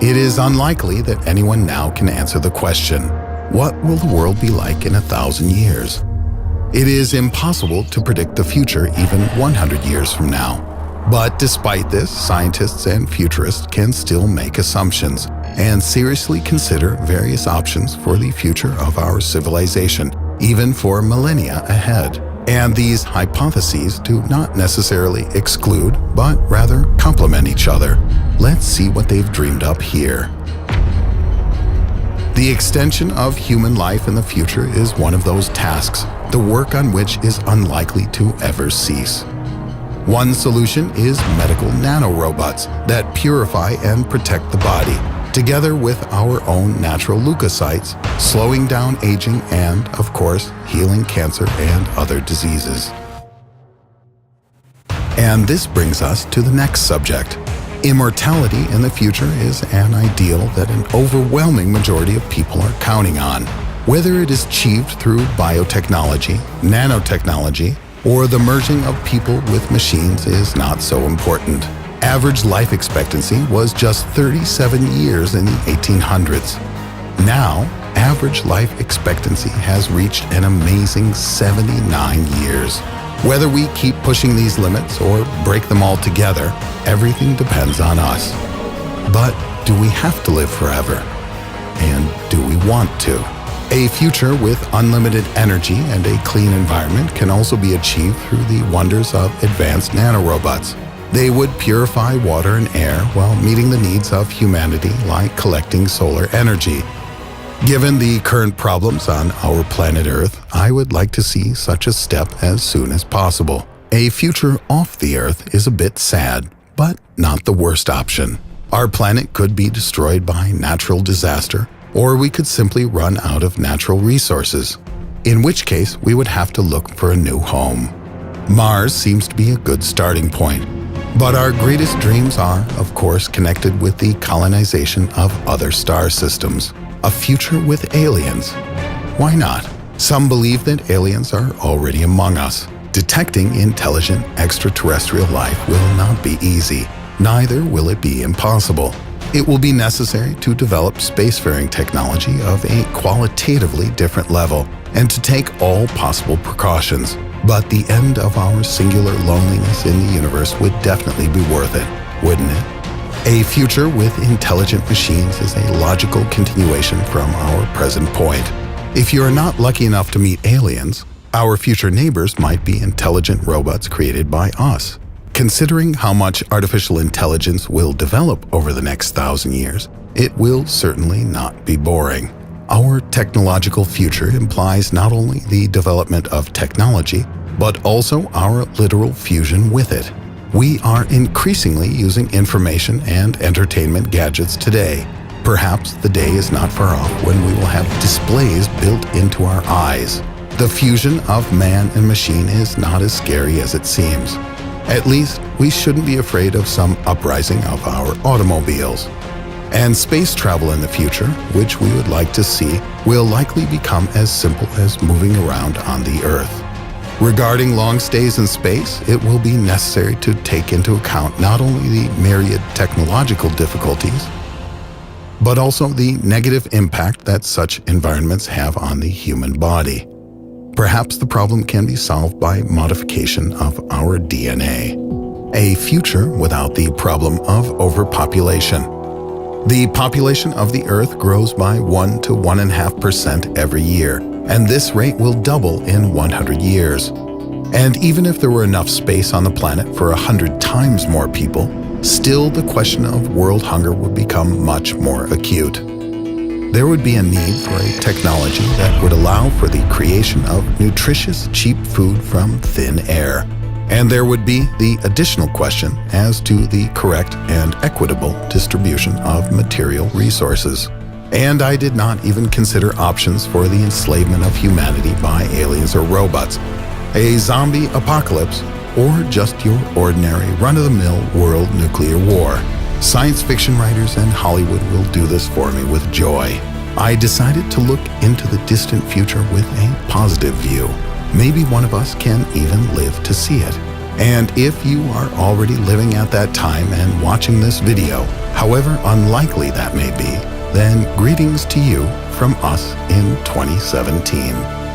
It is unlikely that anyone now can answer the question, what will the world be like in 1,000 years? It is impossible to predict the future even 100 years from now. But despite this, scientists and futurists can still make assumptions and seriously consider various options for the future of our civilization, even for millennia ahead. And these hypotheses do not necessarily exclude, but rather complement each other. Let's see what they've dreamed up here. The extension of human life in the future is one of those tasks, the work on which is unlikely to ever cease. One solution is medical nanorobots that purify and protect the body, together with our own natural leukocytes, slowing down aging and, of course, healing cancer and other diseases. And this brings us to the next subject. Immortality in the future is an ideal that an overwhelming majority of people are counting on. Whether it is achieved through biotechnology, nanotechnology, or the merging of people with machines is not so important. Average life expectancy was just 37 years in the 1800s. Now, average life expectancy has reached an amazing 79 years. Whether we keep pushing these limits or break them altogether, everything depends on us. But do we have to live forever? And do we want to? A future with unlimited energy and a clean environment can also be achieved through the wonders of advanced nanorobots. They would purify water and air while meeting the needs of humanity, like collecting solar energy. Given the current problems on our planet Earth, I would like to see such a step as soon as possible. A future off the Earth is a bit sad, but not the worst option. Our planet could be destroyed by natural disaster, or we could simply run out of natural resources, in which case we would have to look for a new home. Mars seems to be a good starting point, but our greatest dreams are, of course, connected with the colonization of other star systems. A future with aliens. Why not? Some believe that aliens are already among us. Detecting intelligent extraterrestrial life will not be easy, neither will it be impossible. It will be necessary to develop spacefaring technology of a qualitatively different level and to take all possible precautions. But the end of our singular loneliness in the universe would definitely be worth it, wouldn't it? A future with intelligent machines is a logical continuation from our present point. If you are not lucky enough to meet aliens, our future neighbors might be intelligent robots created by us. Considering how much artificial intelligence will develop over the next 1,000 years, it will certainly not be boring. Our technological future implies not only the development of technology, but also our literal fusion with it. We are increasingly using information and entertainment gadgets today. Perhaps the day is not far off when we will have displays built into our eyes. The fusion of man and machine is not as scary as it seems. At least, we shouldn't be afraid of some uprising of our automobiles. And space travel in the future, which we would like to see, will likely become as simple as moving around on the Earth. Regarding long stays in space, it will be necessary to take into account not only the myriad technological difficulties, but also the negative impact that such environments have on the human body. Perhaps the problem can be solved by modification of our DNA. A future without the problem of overpopulation. The population of the Earth grows by 1 to 1.5% every year, and this rate will double in 100 years. And even if there were enough space on the planet for 100 times more people, still the question of world hunger would become much more acute. There would be a need for a technology that would allow for the creation of nutritious, cheap food from thin air. And there would be the additional question as to the correct and equitable distribution of material resources. And I did not even consider options for the enslavement of humanity by aliens or robots, a zombie apocalypse, or just your ordinary run-of-the-mill world nuclear war. Science fiction writers and Hollywood will do this for me with joy. I decided to look into the distant future with a positive view. Maybe one of us can even live to see it. And if you are already living at that time and watching this video, however unlikely that may be, then greetings to you from us in 2017.